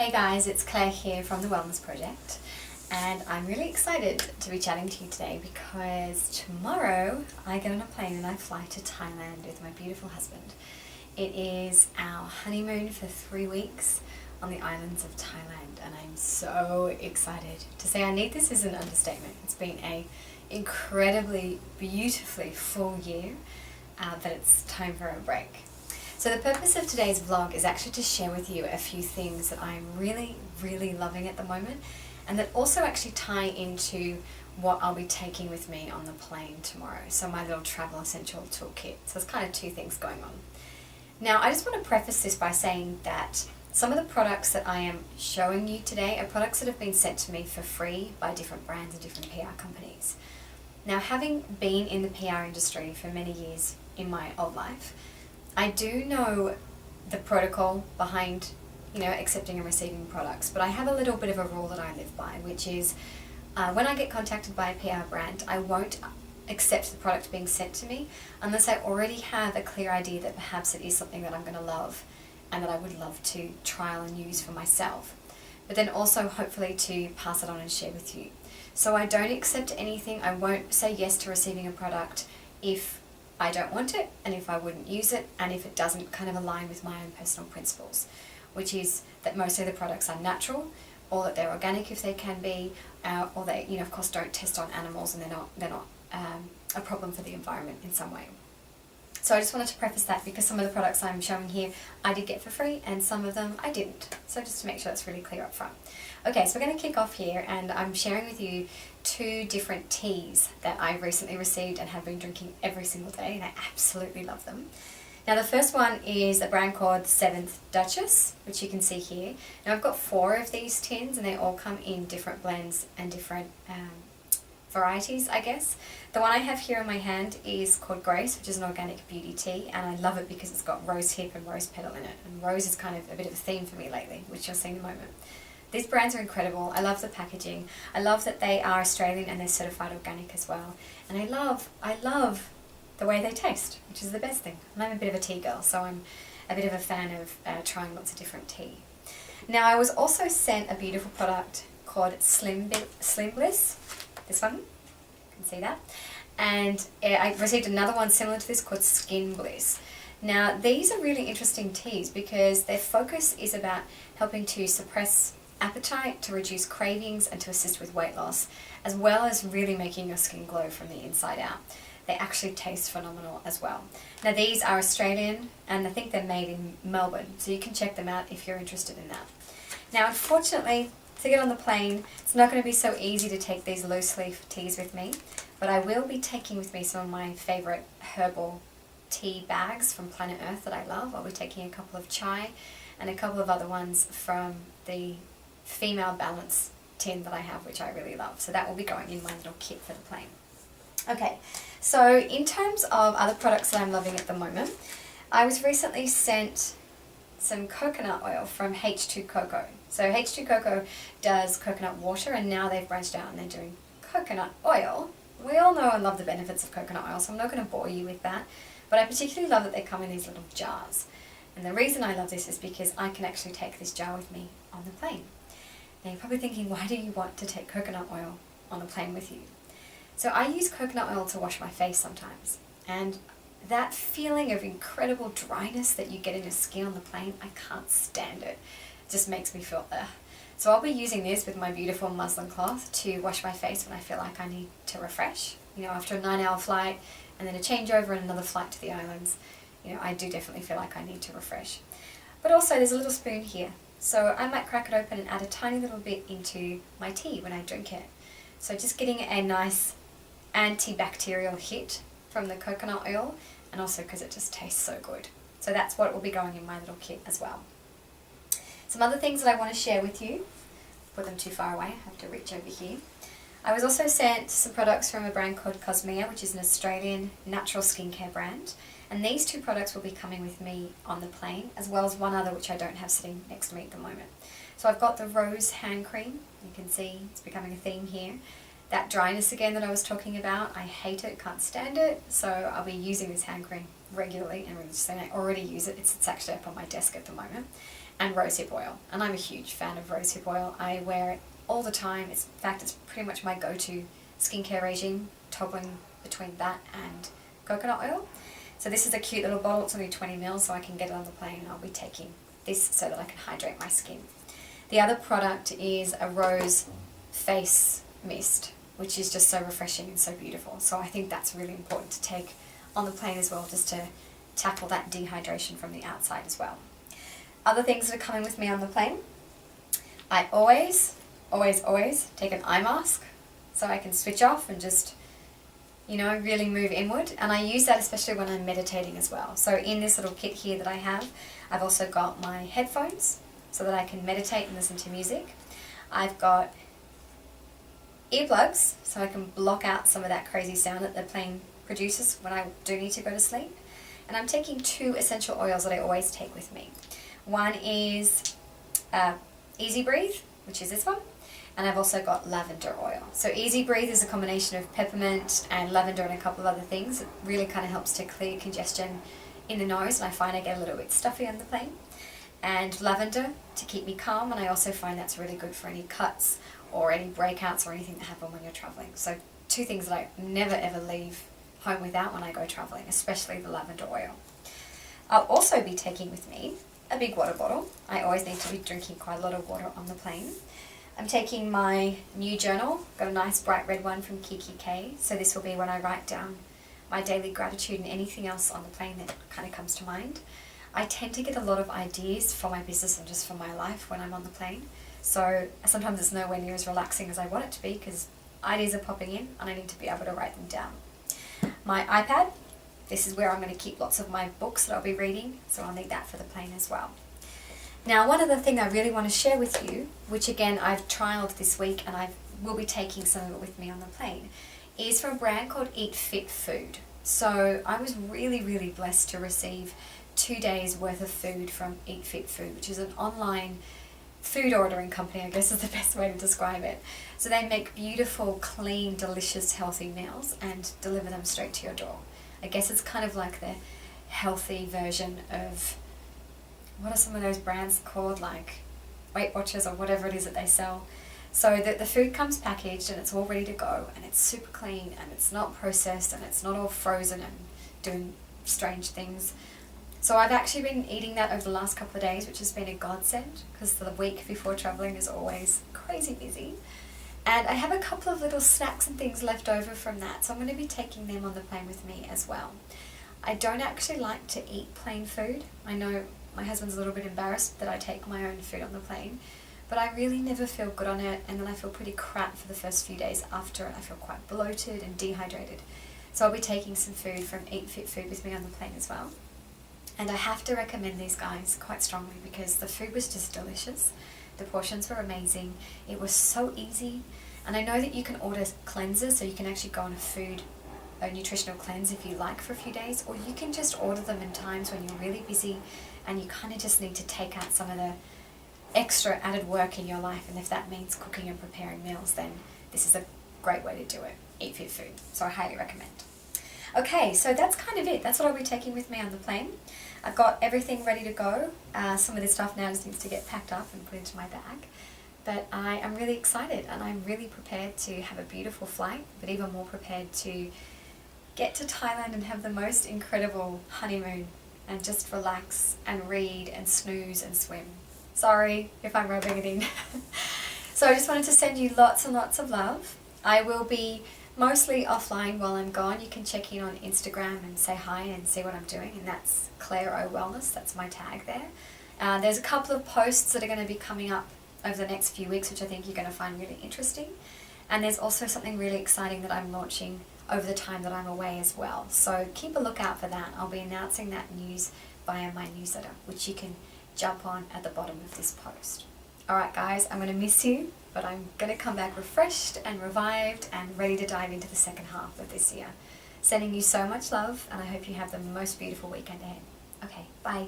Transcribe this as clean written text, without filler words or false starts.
Hey guys, it's Claire here from the Wellness Project, and I'm really excited to be chatting to you today because tomorrow I get on a plane and I fly to Thailand with my beautiful husband. It is our honeymoon for 3 weeks on the islands of Thailand, and I'm so excited. To say I need this is an understatement. It's been a incredibly, beautifully full year, but it's time for a break. So the purpose of today's vlog is actually to share with you a few things that I'm really, really loving at the moment, and that also actually tie into what I'll be taking with me on the plane tomorrow. So my little travel essential toolkit. So there's kind of two things going on. Now I just want to preface this by saying that some of the products that I am showing you today are products that have been sent to me for free by different brands and different PR companies. Now, having been in the PR industry for many years in my old life, I do know the protocol behind, accepting and receiving products, but I have a little bit of a rule that I live by, which is when I get contacted by a PR brand, I won't accept the product being sent to me unless I already have a clear idea that perhaps it is something that I'm going to love and that I would love to trial and use for myself, but then also hopefully to pass it on and share with you. So I don't accept anything. I won't say yes to receiving a product if I don't want it, and if I wouldn't use it, and if it doesn't kind of align with my own personal principles, which is that most of the products are natural, or that they're organic if they can be, or they, of course, don't test on animals, and they're not a problem for the environment in some way. So I just wanted to preface that because some of the products I'm showing here I did get for free, and some of them I didn't. So just to make sure that's really clear up front. Okay, so we're going to kick off here, and I'm sharing with you 2 different teas that I've recently received and have been drinking every single day, and I absolutely love them. Now the first one is a brand called 7th Duchess, which you can see here. Now I've got 4 of these tins, and they all come in different blends and different varieties, I guess. The one I have here in my hand is called Grace, which is an organic beauty tea, and I love it because it's got rose hip and rose petal in it, and rose is kind of a bit of a theme for me lately, which you'll see in a moment. These brands are incredible. I love the packaging. I love that they are Australian and they're certified organic as well. And I love the way they taste, which is the best thing. And I'm a bit of a tea girl, so I'm a bit of a fan of trying lots of different tea. Now I was also sent a beautiful product called Slim Bliss. This one, you can see that. And I received another one similar to this called Skin Bliss. Now these are really interesting teas because their focus is about helping to suppress appetite, to reduce cravings, and to assist with weight loss, as well as really making your skin glow from the inside out. They actually taste phenomenal as well. Now these are Australian, and I think they're made in Melbourne, so you can check them out if you're interested in that. Now unfortunately, to get on the plane, it's not going to be so easy to take these loose leaf teas with me, but I will be taking with me some of my favourite herbal tea bags from Planet Earth that I love. I'll be taking a couple of chai and a couple of other ones from the female balance tin that I have, which I really love. So that will be going in my little kit for the plane. Okay, so in terms of other products that I'm loving at the moment, I was recently sent some coconut oil from H2 Cocoa. So H2 Cocoa does coconut water, and now they've branched out and they're doing coconut oil. We all know and love the benefits of coconut oil, so I'm not going to bore you with that. But I particularly love that they come in these little jars. And the reason I love this is because I can actually take this jar with me on the plane. Now you're probably thinking, why do you want to take coconut oil on the plane with you? So I use coconut oil to wash my face sometimes, and that feeling of incredible dryness that you get in your skin on the plane, I can't stand it. It just makes me feel ugh. So I'll be using this with my beautiful muslin cloth to wash my face when I feel like I need to refresh. After a 9-hour flight and then a changeover and another flight to the islands, I do definitely feel like I need to refresh. But also there's a little spoon here. So I might crack it open and add a tiny little bit into my tea when I drink it. So just getting a nice antibacterial hit from the coconut oil, and also because it just tastes so good. So that's what will be going in my little kit as well. Some other things that I want to share with you. Put them too far away, I have to reach over here. I was also sent some products from a brand called Kazmir, which is an Australian natural skincare brand. And these 2 products will be coming with me on the plane, as well as one other which I don't have sitting next to me at the moment. So I've got the rose hand cream. You can see it's becoming a theme here. That dryness again that I was talking about, I hate it, can't stand it. So I'll be using this hand cream regularly, and I already use it. It's actually up on my desk at the moment. and rosehip oil. And I'm a huge fan of rosehip oil. I wear it all the time. In fact, it's pretty much my go-to skincare regime, toggling between that and coconut oil. So this is a cute little bottle. It's only 20 ml, so I can get it on the plane, and I'll be taking this so that I can hydrate my skin. The other product is a rose face mist, which is just so refreshing and so beautiful. So I think that's really important to take on the plane as well, just to tackle that dehydration from the outside as well. Other things that are coming with me on the plane, I always take an eye mask so I can switch off and just, you know, really move inward. And I use that especially when I'm meditating as well. So in this little kit here that I have, I've also got my headphones so that I can meditate and listen to music. I've got earplugs so I can block out some of that crazy sound that the plane produces when I do need to go to sleep. And I'm taking 2 essential oils that I always take with me. One is Easy Breathe, which is this one, and I've also got lavender oil. So Easy Breathe is a combination of peppermint and lavender and a couple of other things. It really kind of helps to clear congestion in the nose, and I find I get a little bit stuffy on the plane. And lavender to keep me calm, and I also find that's really good for any cuts or any breakouts or anything that happen when you're traveling. So 2 things that I never ever leave home without when I go traveling, especially the lavender oil. I'll also be taking with me a big water bottle. I always need to be drinking quite a lot of water on the plane. I'm taking my new journal, got a nice bright red one from Kiki K, so this will be when I write down my daily gratitude and anything else on the plane that kind of comes to mind. I tend to get a lot of ideas for my business and just for my life when I'm on the plane, so sometimes it's nowhere near as relaxing as I want it to be because ideas are popping in and I need to be able to write them down. My iPad, this is where I'm going to keep lots of my books that I'll be reading, so I'll need that for the plane as well. Now, one other thing I really want to share with you, which again I've trialed this week and I will be taking some of it with me on the plane, is from a brand called Eat Fit Food. So I was really blessed to receive 2 days worth of food from Eat Fit Food, which is an online food ordering company, I guess is the best way to describe it. So they make beautiful, clean, delicious, healthy meals and deliver them straight to your door. I guess it's kind of like the healthy version of, what are some of those brands called, like Weight Watchers or whatever it is that they sell. So that the food comes packaged and it's all ready to go and it's super clean and it's not processed and it's not all frozen and doing strange things. So I've actually been eating that over the last couple of days, which has been a godsend because the week before traveling is always crazy busy. And I have a couple of little snacks and things left over from that, so I'm going to be taking them on the plane with me as well. I don't actually like to eat plain food. I know my husband's a little bit embarrassed that I take my own food on the plane, but I really never feel good on it, and then I feel pretty crap for the first few days after it. I feel quite bloated and dehydrated. So I'll be taking some food from Eat Fit Food with me on the plane as well. And I have to recommend these guys quite strongly because the food was just delicious. The portions were amazing. It was so easy. And I know that you can order cleanses, so you can actually go on a nutritional cleanse if you like for a few days, or you can just order them in times when you're really busy and you kind of just need to take out some of the extra added work in your life. And if that means cooking and preparing meals, then this is a great way to do it. Eat Fit Food. So I highly recommend. Okay, so that's kind of it. That's what I'll be taking with me on the plane. I've got everything ready to go. Some of this stuff now just needs to get packed up and put into my bag. But I am really excited and I'm really prepared to have a beautiful flight, but even more prepared to get to Thailand and have the most incredible honeymoon and just relax and read and snooze and swim. Sorry if I'm rubbing it in. So I just wanted to send you lots and lots of love. I will be mostly offline while I'm gone. You can check in on Instagram and say hi and see what I'm doing, and that's Claire O Wellness. That's my tag there. There's a couple of posts that are going to be coming up over the next few weeks, which I think you're going to find really interesting. And there's also something really exciting that I'm launching over the time that I'm away as well. So keep a lookout for that. I'll be announcing that news via my newsletter, which you can jump on at the bottom of this post. Alright guys, I'm going to miss you, but I'm going to come back refreshed and revived and ready to dive into the second half of this year. Sending you so much love, and I hope you have the most beautiful weekend ahead. Okay, bye.